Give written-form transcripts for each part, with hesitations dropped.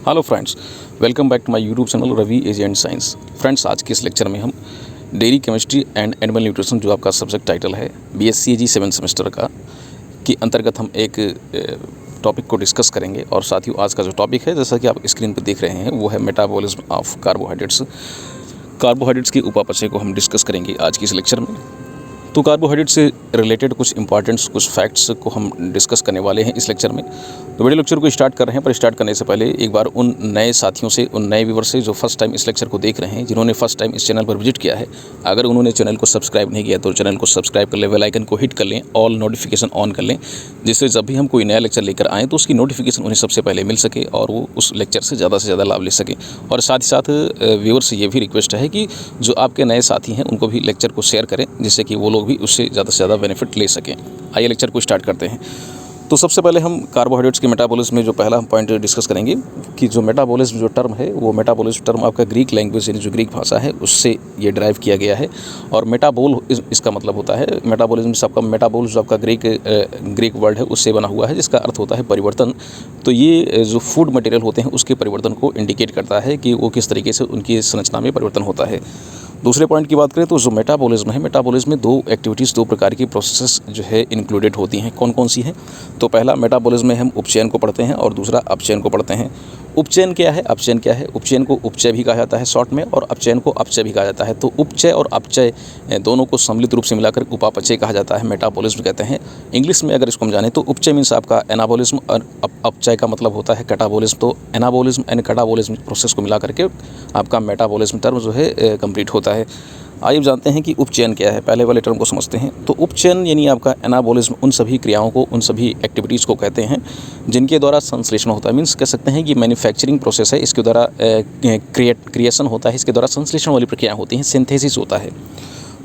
Hello friends, welcome back to my YouTube channel Ravi age and science. Friends, आज के इस lecture में हम dairy chemistry and animal nutrition, जो आपका सब्जेक्ट टाइटल है BSc 7 सेमेस्टर का, के अंतर्गत हम एक टॉपिक को डिस्कस करेंगे। और साथ ही आज का जो टॉपिक है, जैसा कि आप स्क्रीन पर देख रहे हैं, वो है मेटाबॉलिज्म ऑफ कार्बोहाइड्रेट्स। कार्बोहाइड्रेट्स की उपापचय को हम डिस्कस करेंगे आज की इस लेक्चर में। तो कार्बोहाइड्रेट से रिलेटेड कुछ इंपॉर्टेंट्स, कुछ फैक्ट्स को हम डिस्कस करने वाले हैं इस लेक्चर में। तो वीडियो लेक्चर को स्टार्ट कर रहे हैं, पर स्टार्ट करने से पहले एक बार उन नए साथियों से, उन नए व्यूवर से जो फर्स्ट टाइम इस लेक्चर को देख रहे हैं, जिन्होंने फर्स्ट टाइम इस चैनल पर विजिट किया है, अगर उन्होंने चैनल को सब्सक्राइब नहीं किया तो चैनल को सब्सक्राइब कर लें, बेल आइकन को हिट कर लें, ऑल नोटिफिकेशन ऑन कर लें, जिससे जब भी हम कोई नया लेक्चर लेकर आएँ तो उसकी नोटिफिकेशन उन्हें सबसे पहले मिल सके और वो उस लेक्चर से ज़्यादा लाभ ले सकें। और साथ ही साथ व्यूवर से ये भी रिक्वेस्ट है कि जो आपके नए साथी हैं उनको भी लेक्चर को शेयर करें, जिससे कि वो लोग भी उससे ज़्यादा बेनिफिट ले सकें। आइए लेक्चर को स्टार्ट करते हैं। तो सबसे पहले हम कार्बोहाइड्रेट्स के मेटाबॉलिज्म में जो पहला पॉइंट डिस्कस करेंगे कि जो मेटाबॉलिज्म जो टर्म है, वो मेटाबॉलिज्म टर्म आपका ग्रीक लैंग्वेज यानी जो ग्रीक भाषा है उससे ये ड्राइव किया गया है। और मेटाबोल इसका मतलब होता है, मेटाबॉलिज्म से आपका मेटाबोल जो आपका ग्रीक वर्ड है उससे बना हुआ है, जिसका अर्थ होता है परिवर्तन। तो ये जो फूड मटेरियल होते हैं उसके परिवर्तन को इंडिकेट करता है कि वो किस तरीके से उनकी संरचना में परिवर्तन होता है। दूसरे पॉइंट की बात करें तो जो मेटाबॉलिज्म है, मेटाबॉलिज्म में दो एक्टिविटीज़, दो प्रकार की प्रोसेस जो है इंक्लूडेड होती हैं। कौन कौन सी हैं? तो पहला मेटाबॉलिज्म में हम उपचयन को पढ़ते हैं और दूसरा अपचयन को पढ़ते हैं। उपचयन क्या है, अपचयन क्या है? उपचयन को उपचय भी कहा जाता है शॉर्ट में, और अपचयन को अपचय भी कहा जाता है। तो उपचय और अपचय दोनों को सम्मिलित रूप से मिलाकर उपापचय कहा जाता है, मेटाबॉलिज्म कहते हैं। इंग्लिश में अगर इसको हम जाने तो उपचय मीन्स आपका एनाबॉलिज्म और अपचय का मतलब होता है कैटाबॉलिज्म। तो एनाबॉलिज्म एंड कैटाबॉलिज्म प्रोसेस को मिला करके आपका मेटाबॉलिज्म टर्म जो है कंप्लीट होता है। आइए जानते हैं कि उपचयन क्या है। पहले वाले टर्म को समझते हैं। तो उपचयन यानी आपका एनाबॉलिज्म उन सभी क्रियाओं को, उन सभी एक्टिविटीज़ को कहते हैं जिनके द्वारा संश्लेषण होता है। मीन्स कह सकते हैं कि मैन्युफैक्चरिंग प्रोसेस है, इसके द्वारा क्रिएशन होता है, इसके द्वारा संश्लेषण वाली प्रक्रियाएँ होती हैं, सिंथेसिस होता है।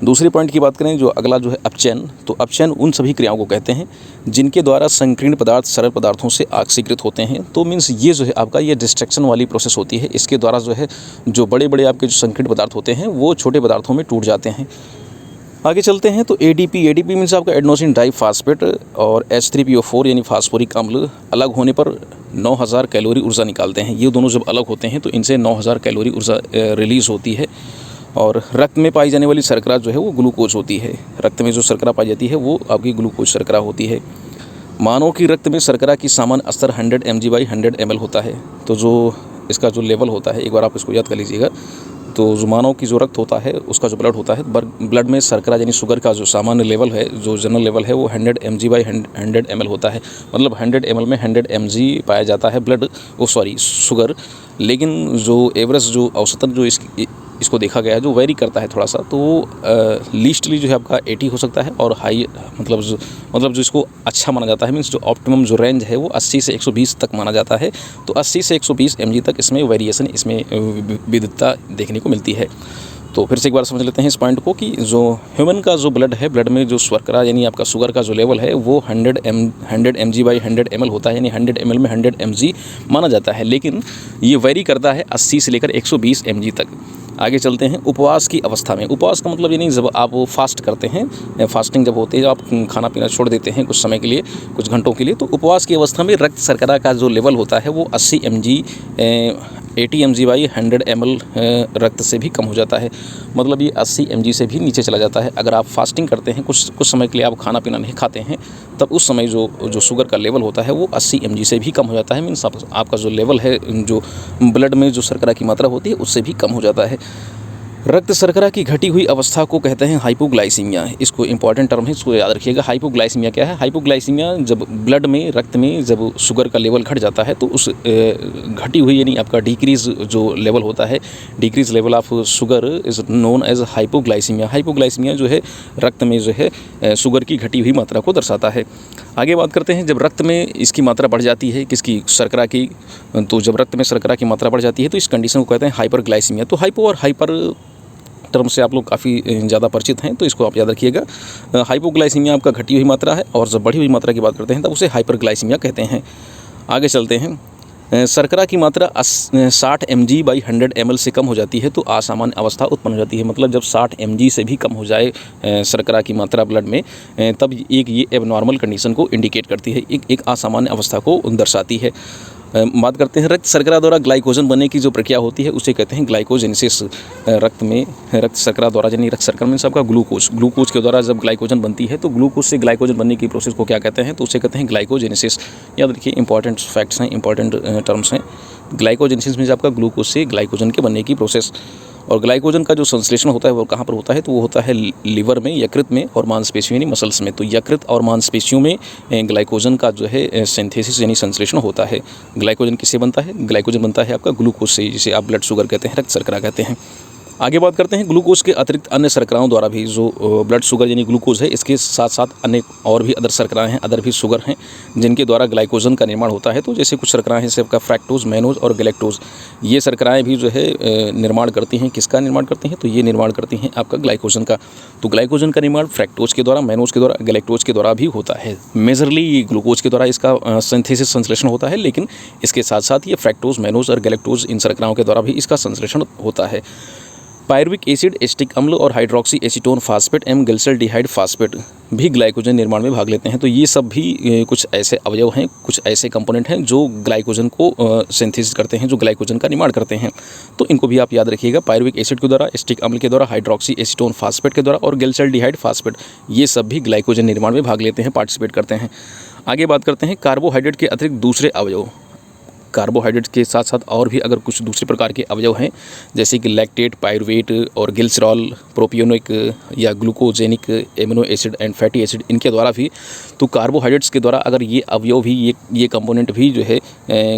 दूसरी पॉइंट की बात करें, जो अगला जो है अपचयन, तो अपचयन उन सभी क्रियाओं को कहते हैं जिनके द्वारा संकीर्ण पदार्थ सरल पदार्थों से ऑक्सीकृत होते हैं। तो मीन्स ये जो है आपका ये डिस्ट्रक्शन वाली प्रोसेस होती है। इसके द्वारा जो है जो बड़े बड़े आपके जो संकीर्ण पदार्थ होते हैं वो छोटे पदार्थों में टूट जाते हैं। आगे चलते हैं तो ADP मीन्स आपका एडेनोसिन डाइफॉस्फेट और H3PO4 यानी फास्फोरिक अम्ल अलग होने पर 9000 कैलोरी ऊर्जा निकालते हैं। ये दोनों जब अलग होते हैं तो इनसे 9000 कैलोरी ऊर्जा रिलीज़ होती है। और रक्त में पाई जाने वाली शर्करा जो है वो ग्लूकोज होती है। रक्त में जो शर्करा पाई जाती है वो आपकी ग्लूकोज शर्करा होती है। मानव की रक्त में शर्करा की सामान्य स्तर 100 mg/100 ml होता है। तो जो इसका जो लेवल होता है, एक बार आप इसको याद कर लीजिएगा। तो जो मानव की जो रक्त होता है, उसका जो ब्लड होता है, ब्लड में शर्करा यानी शुगर का जो सामान्य लेवल है, जो जनरल लेवल है, वो 100 mg/100 ml होता है। मतलब 100 ml में 100 mg पाया जाता है शुगर। लेकिन जो एवरेज, जो औसतन जो इसको देखा गया है, जो वेरी करता है थोड़ा सा, तो लीस्टली जो है आपका 80 हो सकता है, और हाई मतलब जो इसको अच्छा माना जाता है, मीन्स जो ऑप्टिमम जो रेंज है वो 80 से 120 तक माना जाता है। तो 80 से 120 mg तक इसमें वेरिएशन, इसमें विविधता देखने को मिलती है। तो फिर से एक बार समझ लेते हैं इस पॉइंट को कि जो ह्यूमन का जो ब्लड है, ब्लड में जो शर्करा यानी आपका शुगर का जो लेवल है वो 100 mg/100 ml होता है, यानी 100 ml में 100 mg माना जाता है। लेकिन ये वेरी करता है 80 से लेकर 120 mg तक। आगे चलते हैं उपवास की अवस्था में। उपवास का मतलब ये नहीं, जब आप फास्ट करते हैं, फास्टिंग जब होती है, जब आप खाना पीना छोड़ देते हैं कुछ समय के लिए, कुछ घंटों के लिए, तो उपवास की अवस्था में रक्त शर्करा का जो लेवल होता है वो 80 mg/100 ml रक्त से भी कम हो जाता है। मतलब ये 80 mg से भी नीचे चला जाता है। अगर आप फास्टिंग करते हैं, कुछ समय के लिए आप खाना पीना नहीं खाते हैं, तब उस समय जो शुगर का लेवल होता है वो 80 mg से भी कम हो जाता है। मीन्स आपका जो लेवल है, जो ब्लड में जो शर्करा की मात्रा होती है उससे भी कम हो जाता है। रक्त शर्करा की घटी हुई अवस्था को कहते हैं हाइपोग्लाइसीमिया। इसको इंपॉर्टेंट टर्म है, इसको याद रखिएगा। हाइपोग्लाइसीमिया क्या है? हाइपोग्लाइसीमिया जब ब्लड में, रक्त में जब शुगर का लेवल घट जाता है तो उस घटी हुई यानी आपका डिक्रीज जो लेवल होता है, decrease level of sugar is known as hypoglycaemia. Hypoglycaemia जो है रक्त में जो है शुगर की घटी हुई मात्रा को दर्शाता है। आगे बात करते हैं, जब रक्त में इसकी मात्रा बढ़ जाती है, किसकी? शर्करा की। तो जब रक्त में शर्करा की मात्रा बढ़ जाती है तो इस कंडीशन को कहते हैं हाइपरग्लाइसीमिया। तो हाइपो और हाइपर टर्म से आप लोग काफ़ी ज़्यादा परिचित हैं, तो इसको आप याद रखिएगा। हाइपोग्लाइसीमिया आपका घटी हुई मात्रा है, और जब बढ़ी हुई मात्रा की बात करते हैं तब उसे हाइपरग्लाइसीमिया कहते हैं। आगे चलते हैं। शर्करा की मात्रा 60 mg/100 ml से कम हो जाती है तो असामान्य अवस्था उत्पन्न हो जाती है। मतलब जब 60 mg से भी कम हो जाए शर्करा की मात्रा ब्लड में, तब ये एबनॉर्मल कंडीशन को इंडिकेट करती है, एक असामान्य अवस्था को दर्शाती है। बात करते हैं रक्त शर्करा द्वारा ग्लाइकोजन बनने की जो प्रक्रिया होती है उसे कहते हैं ग्लाइकोजेनेसिस। रक्त शर्करा द्वारा यानी रक्त शर्करा में सबका ग्लूकोज के द्वारा जब ग्लाइकोजन बनती है तो ग्लूकोज से ग्लाइकोजन बनने की प्रोसेस को क्या कहते हैं, तो उसे कहते हैं ग्लाइकोजेनेसिस। याद रखिए, इंपॉर्टेंट फैक्ट्स हैं, इंपॉर्टेंट टर्म्स हैं। ग्लाइकोजेनेसिस में आपका ग्लूकोज से ग्लाइकोजन के बनने की प्रोसेस। और ग्लाइकोजन का जो संश्लेषण होता है वो कहाँ पर होता है, तो वो होता है लीवर में, यकृत में और मांसपेशियों यानी मसल्स में। तो यकृत और मांसपेशियों में ग्लाइकोजन का जो है सिंथेसिस यानी संश्लेषण होता है। ग्लाइकोजन किससे बनता है? ग्लाइकोजन बनता है आपका ग्लूकोज से, जिसे आप ब्लड शुगर कहते हैं, रक्त शर्करा कहते हैं। आगे बात करते हैं ग्लूकोज के अतिरिक्त अन्य शर्कराओं द्वारा भी, जो ब्लड शुगर यानी ग्लूकोज है, इसके साथ साथ अन्य और भी अदर शर्कराएँ हैं, अदर भी शुगर हैं जिनके द्वारा ग्लाइकोजन का निर्माण होता है। तो जैसे कुछ शर्कराएँ हैं, जैसे आपका फ्रैक्टोज, मैनोज और गैलेक्टोज, ये शर्कराएँ भी जो है निर्माण करती हैं। किसका निर्माण करती हैं? तो ये निर्माण करती हैं आपका ग्लाइकोजन का। तो ग्लाइकोजन का निर्माण फ्रैक्टोज के द्वारा, मैनोज के द्वारा, गैलेक्टोज के द्वारा भी होता है। मेजरली ग्लूकोज के द्वारा इसका सिंथेसिस संश्लेषण होता है, लेकिन इसके साथ साथ ये फ्रैक्टोज, मैनोज और गैलेक्टोज, इन शर्कराओं के द्वारा भी इसका संश्लेषण होता है। पायरुविक एसिड, एसिटिक अम्ल और हाइड्रोक्सी एसीटोन फास्फेट एवं ग्लिसरॉल्डिहाइड फास्फेट भी ग्लाइकोजन निर्माण में भाग लेते हैं। तो ये सब भी कुछ ऐसे अवयव हैं, कुछ ऐसे कंपोनेंट हैं जो ग्लाइकोजन को सिंथेसिस करते हैं, जो ग्लाइकोजन का निर्माण करते हैं। तो इनको भी आप याद रखिएगा, पायरुविक एसिड के द्वारा, एसिटिक अम्ल के द्वारा, हाइड्रोक्सी एसीटोन फास्फेट के द्वारा और ग्लिसरॉल्डिहाइड फास्फेट, ये सब भी ग्लाइकोजन निर्माण में भाग लेते हैं, पार्टिसिपेट करते हैं। आगे बात करते हैं कार्बोहाइड्रेट के अतिरिक्त दूसरे अवयव। कार्बोहाइड्रेट के साथ साथ और भी अगर कुछ दूसरे प्रकार के अवयव हैं, जैसे कि लैक्टेट, पायरुवेट और ग्लिसरॉल, प्रोपियोनिक या glucogenic amino acid and fatty acid, इनके द्वारा भी, तो कार्बोहाइड्रेट्स के द्वारा अगर ये अवयव भी, ये कंपोनेंट भी जो है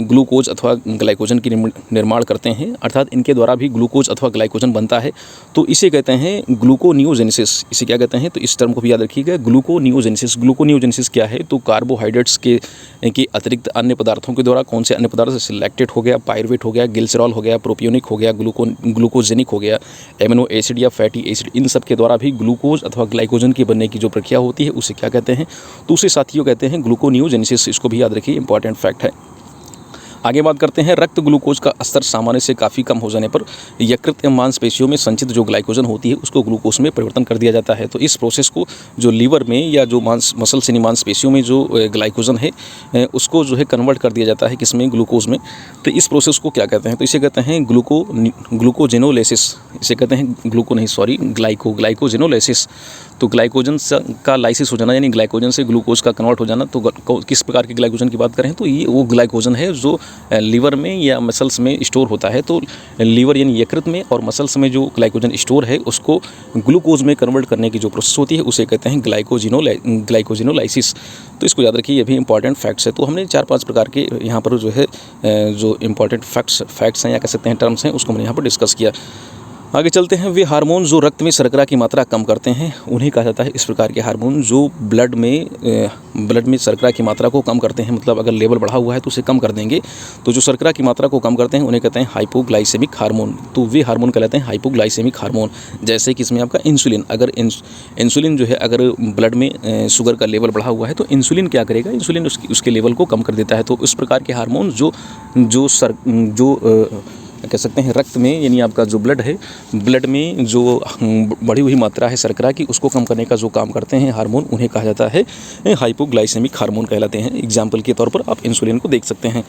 ग्लूकोज अथवा ग्लाइकोजन की निर्माण करते हैं, अर्थात इनके द्वारा भी ग्लूकोज अथवा ग्लाइकोजन बनता है, तो इसे कहते हैं ग्लूकोनियोजेनेसिस। इसे क्या कहते हैं? तो इस टर्म को भी याद रखिएगा, ग्लूकोनियोजेनेसिस। ग्लूकोनियोजेनेसिस क्या है? तो कार्बोहाइड्रेट्स के अतिरिक्त अन्य पदार्थों के द्वारा, कौन से अन्य पदार्थ? जैसे लैक्टेट हो गया, पायरुवेट हो गया, ग्लिसरॉल हो गया, प्रोपियोनिक हो गया, ग्लूकोजेनिक हो गया, एमिनो एसिड या फैटी एसिड, इन सब के द्वारा भी ग्लूकोज अथवा ग्लाइकोजन की बनने की जो प्रक्रिया होती है उसे क्या कहते हैं? तो उसे साथियों कहते हैं ग्लूकोनियोजेनेसिस। इसको भी याद रखिए, इंपॉर्टेंट फैक्ट है। आगे बात करते हैं रक्त ग्लूकोज का स्तर सामान्य से काफ़ी कम हो जाने पर यकृत एवं मांसपेशियों में संचित जो ग्लाइकोजन होती है उसको ग्लूकोज में परिवर्तन कर दिया जाता है। तो इस प्रोसेस को जो लीवर में या जो मसल्स यानी मांसपेशियों में जो ग्लाइकोजन है उसको जो है कन्वर्ट कर दिया जाता है, किसमें? ग्लूकोज में। तो इस प्रोसेस को क्या कहते हैं? तो इसे कहते हैं ग्लूकोजेनोलाइसिस। इसे कहते हैं ग्लाइकोजेनोलाइसिस। तो ग्लाइकोजन का लाइसिस हो जाना, यानी ग्लाइकोजन से ग्लूकोज का कन्वर्ट हो जाना। तो किस प्रकार के ग्लाइकोजन की बात करें, तो ये वो ग्लाइकोजन है जो लीवर में या मसल्स में स्टोर होता है। तो लीवर यानी यकृत में और मसल्स में जो ग्लाइकोजन स्टोर है उसको ग्लूकोज में कन्वर्ट करने की जो प्रोसेस होती है उसे कहते हैं ग्लाइकोजेनोलाइसिस। तो इसको याद रखिए, ये भी इंपॉर्टेंट फैक्ट्स है। तो हमने 4-5 प्रकार के यहाँ पर जो है जो इंपॉर्टेंट फैक्ट्स हैं या कह सकते हैं टर्म्स हैं, उसको हमने यहाँ पर डिस्कस किया। आगे चलते हैं। वे हार्मोन जो रक्त में शर्करा की मात्रा कम करते हैं उन्हें कहा जाता है, इस प्रकार के हार्मोन जो ब्लड में शर्करा की मात्रा को कम करते हैं, मतलब अगर लेवल बढ़ा हुआ है तो उसे कम कर देंगे। तो जो शर्करा की मात्रा को कम करते हैं उन्हें कहते हैं हाइपोग्लाइसेमिक हार्मोन। तो वे हार्मोन कहलाते हैं हाइपोग्लाइसेमिक हार्मोन। जैसे कि इसमें आपका इंसुलिन, अगर इंसुलिन जो है अगर ब्लड में शुगर का लेवल बढ़ा हुआ है तो इंसुलिन क्या करेगा? इंसुलिन उसके लेवल को कम कर देता है। तो इस प्रकार के हार्मोन जो कह सकते हैं रक्त में, यानी आपका जो ब्लड में जो बढ़ी हुई मात्रा है शर्करा की, उसको कम करने का जो काम करते हैं हार्मोन, उन्हें कहा जाता है हाइपोग्लाइसेमिक हार्मोन कहलाते हैं। एग्जाम्पल के तौर पर आप इंसुलिन को देख सकते हैं।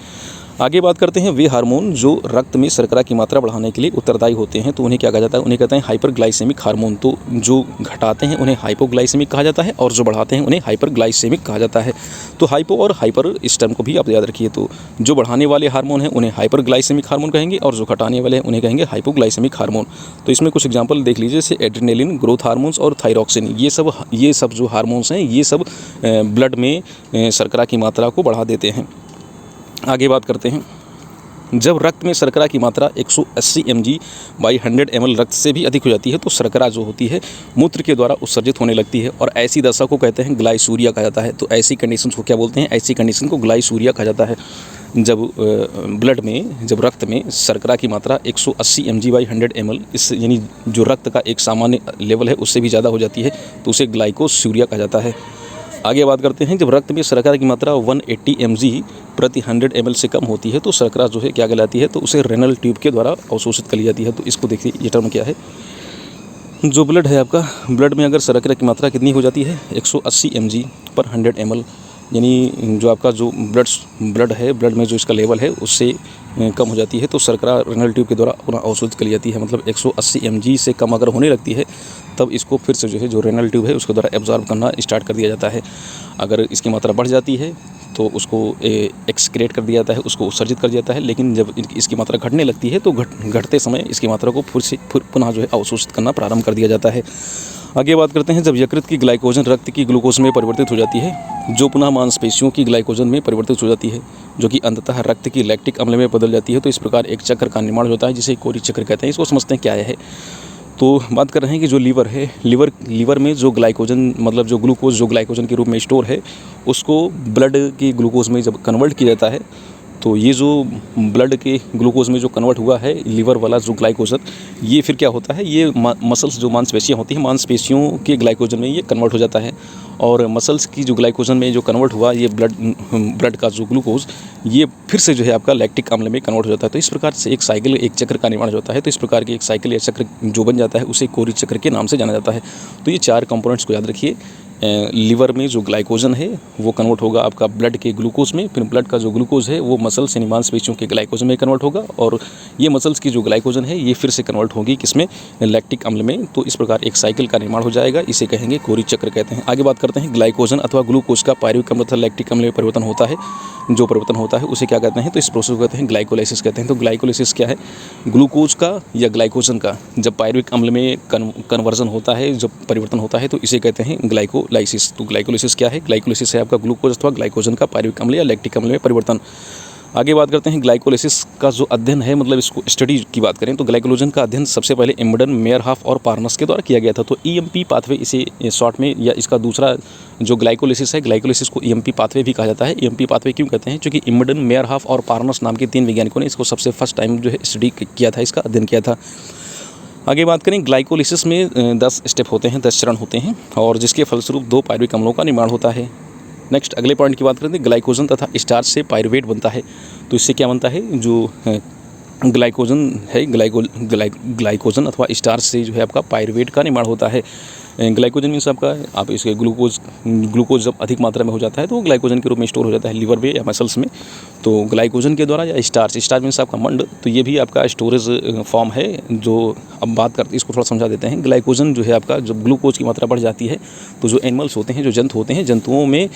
आगे बात करते हैं वे हार्मोन जो रक्त में शर्करा की मात्रा बढ़ाने के लिए उत्तरदायी होते हैं, तो उन्हें क्या कहा जाता है? उन्हें कहते हैं हाइपरग्लाइसेमिक हार्मोन। तो जो घटाते हैं उन्हें हाइपोग्लाइसेमिक कहा जाता है और जो बढ़ाते हैं उन्हें हाइपरग्लाइसेमिक कहा जाता है। तो हाइपो और हाइपर, इस टर्म को भी आप याद रखिए। तो जो बढ़ाने वाले हार्मोन हैं उन्हें हाइपरग्लाइसेमिक हार्मोन कहेंगे और जो घटाने वाले हैं उन्हें कहेंगे हाइपोग्लाइसेमिक हार्मोन। तो इसमें कुछ एग्जाम्पल देख लीजिए, जैसे एड्रेनालिन, ग्रोथ हार्मोन्स और थायरॉक्सिन, ये सब जो हार्मोन्स हैं ये सब ब्लड में शर्करा की मात्रा को बढ़ा देते हैं। आगे बात करते हैं, जब रक्त में शर्करा की मात्रा 180 mg/100 ml रक्त से भी अधिक हो जाती है तो शर्करा जो होती है मूत्र के द्वारा उत्सर्जित होने लगती है और ऐसी दशा को कहते हैं ग्लाइसूरिया कहा जाता है। तो ऐसी कंडीशन को क्या बोलते हैं? ऐसी कंडीशन को ग्लाइसूरिया कहा जाता है। जब रक्त में शर्करा की मात्रा 180 mg/100 ml, इस यानी जो रक्त का एक सामान्य लेवल है उससे भी ज़्यादा हो जाती है तो उसे ग्लाइकोसूरिया कहा जाता है। आगे बात करते हैं, जब रक्त में शर्करा की मात्रा 180 mg/100 ml से कम होती है तो शर्करा जो है क्या कहलाती है? तो उसे रेनल ट्यूब के द्वारा अवशोषित कर ली जाती है। तो इसको देखिए, ये टर्म क्या है? जो ब्लड है आपका, ब्लड में अगर शर्करा की मात्रा कितनी हो जाती है? 180 mg/100 ml, यानी जो आपका जो ब्लड में जो इसका लेवल है उससे कम हो जाती है तो शर्करा रेनल ट्यूब के द्वारा पुनः अवशोषित कर ली जाती है। मतलब 180 mg से कम अगर होने लगती है तब इसको फिर से जो है जो रेनल ट्यूब है उसके द्वारा एब्जॉर्ब करना स्टार्ट कर दिया जाता है। अगर इसकी मात्रा बढ़ जाती है तो उसको एक्सक्रेट कर दिया जाता है, उसको उत्सर्जित कर दिया जाता है। लेकिन जब इसकी मात्रा घटने लगती है तो घटते समय इसकी मात्रा को फिर पुनः जो है अवशोषित करना प्रारंभ कर दिया जाता है। आगे बात करते हैं जब यकृत की ग्लाइकोजन रक्त की ग्लूकोज में परिवर्तित हो जाती है, जो पुनः मांसपेशियों की ग्लाइकोजन में परिवर्तित हो जाती है, जो कि अंततः रक्त की लैक्टिक अम्ल में बदल जाती है। तो इस प्रकार एक चक्र का निर्माण होता है जिसे कोरी चक्र कहते हैं। इसको समझते हैं क्या है। तो बात कर रहे हैं कि जो लीवर है, लीवर में जो ग्लाइकोजन मतलब जो ग्लूकोज जो ग्लाइकोजन के रूप में स्टोर है उसको ब्लड की ग्लूकोज में जब कन्वर्ट किया जाता है तो ये जो ब्लड के ग्लूकोज में जो कन्वर्ट हुआ है लीवर वाला जो ग्लाइकोजन, ये फिर क्या होता है, ये मसल्स जो मांसपेशियाँ होती हैं मांसपेशियों के ग्लाइकोजन में ये कन्वर्ट हो जाता है। और मसल्स की जो ग्लाइकोजन में जो कन्वर्ट हुआ ये ब्लड का जो ग्लूकोज ये फिर से जो है आपका लैक्टिक अम्ल में कन्वर्ट हो जाता है। तो इस प्रकार से एक साइकिल एक चक्र का निर्माण होता है। तो इस प्रकार की एक साइकिल या चक्र जो बन जाता है उसे कोरी चक्र के नाम से जाना जाता है। तो ये 4 कंपोनेंट्स को याद रखिए। लीवर में जो ग्लाइकोजन है वो कन्वर्ट होगा आपका ब्लड के ग्लूकोज में, फिर ब्लड का जो ग्लूकोज है वो मसल्स यानी मांसपेशियों के ग्लाइकोजन में कन्वर्ट होगा और ये मसल्स की जो ग्लाइकोजन है ये फिर से कन्वर्ट होगी किसमें, लैक्टिक अम्ल में। तो इस प्रकार एक साइकिल का निर्माण हो जाएगा, इसे कहेंगे कोरी चक्र कहते हैं। आगे बात करते हैं ग्लाइकोजन अथवा ग्लूकोज का पायरुविक अम्ल तथा लैक्टिक अम्ल में परिवर्तन होता है। जो परिवर्तन होता है उसे क्या कहते हैं, तो इस प्रोसेस को कहते हैं ग्लाइकोलाइसिस कहते हैं। तो ग्लाइकोलाइसिस क्या है, ग्लूकोज का या ग्लाइकोजन का जब पायरुविक अम्ल में कन्वर्जन होता है, जब परिवर्तन होता है तो इसे कहते हैं ग्लाइकोलाइसिस। तो ग्लाइकोलाइसिस क्या है, ग्लाइकोलाइसिस है आपका ग्लूकोज अथवा ग्लाइकोजन का पायरुविक अम्ल या लैक्टिक अम्ल में परिवर्तन। आगे बात करते हैं ग्लाइकोलाइसिस का जो अध्ययन है, मतलब इसको स्टडी की बात करें तो ग्लाइकोजन का अध्ययन सबसे पहले इम्बडन, मेयरहाफ और पार्नस के द्वारा किया गया था। तो EMP पाथवे इसे शॉर्ट में, या इसका दूसरा जो ग्लाइकोलाइसिस है, ग्लाइकोलाइसिस को EMP पाथवे भी कहा जाता है। EMP पाथवे क्यों कहते हैं, क्योंकि इम्बडन, मेयरहाफ और पार्नस नाम के 3 वैज्ञानिकों ने इसको सबसे फर्स्ट टाइम जो है स्टडी किया था, इसका अध्ययन किया था। आगे बात करें ग्लाइकोलाइसिस में 10 स्टेप होते हैं, 10 चरण होते हैं और जिसके फलस्वरूप 2 पायरुविक अम्लों का निर्माण होता है। नेक्स्ट अगले पॉइंट की बात करते हैं ग्लाइकोजन तथा स्टार्च से पायरुवेट बनता है। तो इससे क्या बनता है, जो ग्लाइकोजन है, ग्लाइकोजन अथवा स्टार्च से जो है आपका पायरुवेट का निर्माण होता है। ग्लाइकोजन मीन्स आपका आप इसके ग्लूकोज जब अधिक मात्रा में हो जाता है तो वो ग्लाइकोजन के रूप में स्टोर हो जाता है लीवर में या मसल्स में। तो ग्लाइकोजन के द्वारा या स्टार्च मीन्स आपका मंड, तो ये भी आपका स्टोरेज फॉर्म है। जो अब बात करते हैं इसको थोड़ा समझा देते हैं। ग्लाइकोजन जो है आपका जब ग्लूकोज की मात्रा बढ़ जाती है तो जो एनिमल्स होते हैं, जो जंतु होते हैं, जंतुओं में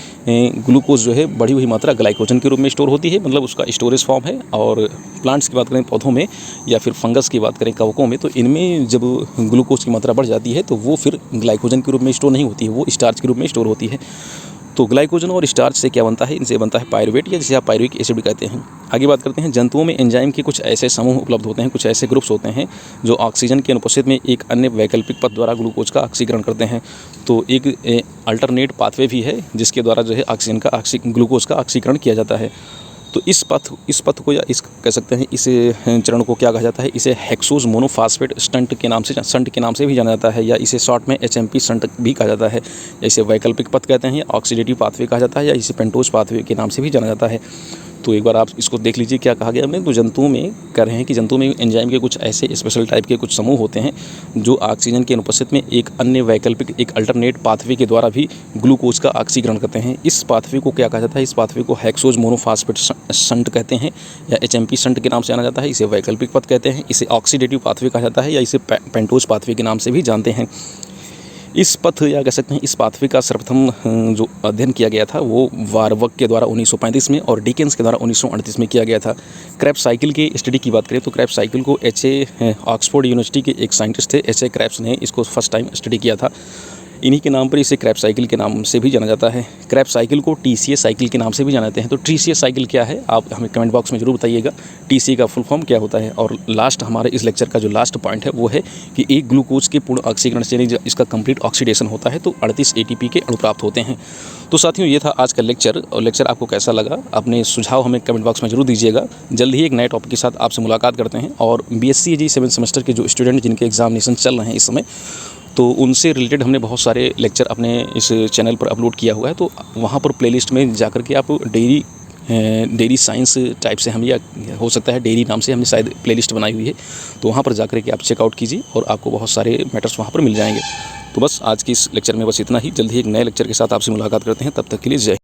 ग्लूकोज जो है बढ़ी हुई मात्रा ग्लाइकोजन के रूप में स्टोर होती है, मतलब उसका स्टोरेज फॉर्म है। और प्लांट्स की बात करें पौधों में या फिर फंगस की बात करें कवकों में, तो इनमें जब ग्लूकोज की मात्रा बढ़ जाती है तो वो फिर ग्लाइकोजन के रूप में स्टोर नहीं होती है, वो स्टार्च के रूप में स्टोर होती है। तो ग्लाइकोजन और स्टार्च से क्या बनता है, इनसे बनता है पायरुवेट या जिसे आप पायरुविक एसिड कहते हैं। आगे बात करते हैं जंतुओं में एंजाइम के कुछ ऐसे समूह उपलब्ध होते हैं, कुछ ऐसे ग्रुप्स होते हैं जो ऑक्सीजन के अनुपस्थित में एक अन्य वैकल्पिक पथ द्वारा ग्लूकोज का ऑक्सीकरण करते हैं। तो एक अल्टरनेट पाथवे भी है जिसके द्वारा जो है ग्लूकोज का ऑक्सीकरण किया जाता है। तो इस पथ को या इस कह सकते हैं इस चरण को क्या कहा जाता है, इसे हेक्सोज मोनोफास्फेट स्टंट के नाम से भी जाना जाता है, या इसे शॉर्ट में HMP स्टंट भी कहा जाता है। इसे वैकल्पिक पथ कहते हैं, या ऑक्सीडेटिव पाथवे कहा जाता है, या इसे पेंटोज पाथवे के नाम से भी जाना जाता है। तो एक बार आप इसको देख लीजिए क्या कहा गया हमने। तो जंतुओं में कह रहे हैं कि जंतुओं में एंजाइम के कुछ ऐसे स्पेशल टाइप के कुछ समूह होते हैं जो ऑक्सीजन के अनुपस्थित में एक अन्य वैकल्पिक एक अल्टरनेट पाथवे के द्वारा भी ग्लूकोज का ऑक्सीकरण करते हैं। इस पाथवे को क्या कहा जाता है, इस पाथवे को हेक्सोज मोनोफास्फेट शंट कहते हैं, या HMP शंट के नाम से जाना जाता है। इसे वैकल्पिक पथ कहते हैं, इसे ऑक्सीडेटिव पाथवे कहा जाता है, या इसे पेंटोज पाथवे के नाम से भी जानते हैं। इस पथ या कह सकते हैं इस पाथवे का सर्वप्रथम जो अध्ययन किया गया था वो वारबर्ग के द्वारा 1935 में और डिकेंस के द्वारा 1938 में किया गया था। क्रेब्स साइकिल की स्टडी की बात करें तो क्रेब्स साइकिल को ऑक्सफोर्ड यूनिवर्सिटी के एक साइंटिस्ट थे H.A. क्रेब्स ने इसको फर्स्ट टाइम स्टडी किया था। इन्हीं के नाम पर इसे क्रेब्स साइकिल के नाम से भी जाना जाता है। क्रेब्स साइकिल को TCA साइकिल के नाम से भी जाना जाते हैं। तो TCA साइकिल क्या है, आप हमें कमेंट बॉक्स में जरूर बताइएगा TCA का फुल फॉर्म क्या होता है। और लास्ट हमारे इस लेक्चर का जो लास्ट पॉइंट है वो है कि एक ग्लूकोज के पूर्ण ऑक्सीकरण से यानी इसका कंप्लीट ऑक्सीडेशन होता है तो 38 ATP के अणु प्राप्त होते हैं। तो साथियों ये था आज का लेक्चर, और लेक्चर आपको कैसा लगा अपने सुझाव हमें कमेंट बॉक्स में जरूर दीजिएगा। जल्द ही एक नए टॉपिक के साथ आपसे मुलाकात करते हैं। और BSc AG 7 सेमेस्टर के जो स्टूडेंट जिनके एग्जामिनेशन चल रहे हैं इस समय, तो उनसे रिलेटेड हमने बहुत सारे लेक्चर अपने इस चैनल पर अपलोड किया हुआ है। तो वहाँ पर प्लेलिस्ट में जाकर के आप डेयरी साइंस टाइप से हम, या हो सकता है डेयरी नाम से हमने शायद प्लेलिस्ट बनाई हुई है, तो वहाँ पर जाकर के आप चेकआउट कीजिए और आपको बहुत सारे मैटर्स वहाँ पर मिल जाएंगे। तो बस आज की इस लेक्चर में बस इतना ही। जल्द ही एक नए लेक्चर के साथ आपसे मुलाकात करते हैं, तब तक के लिए जय।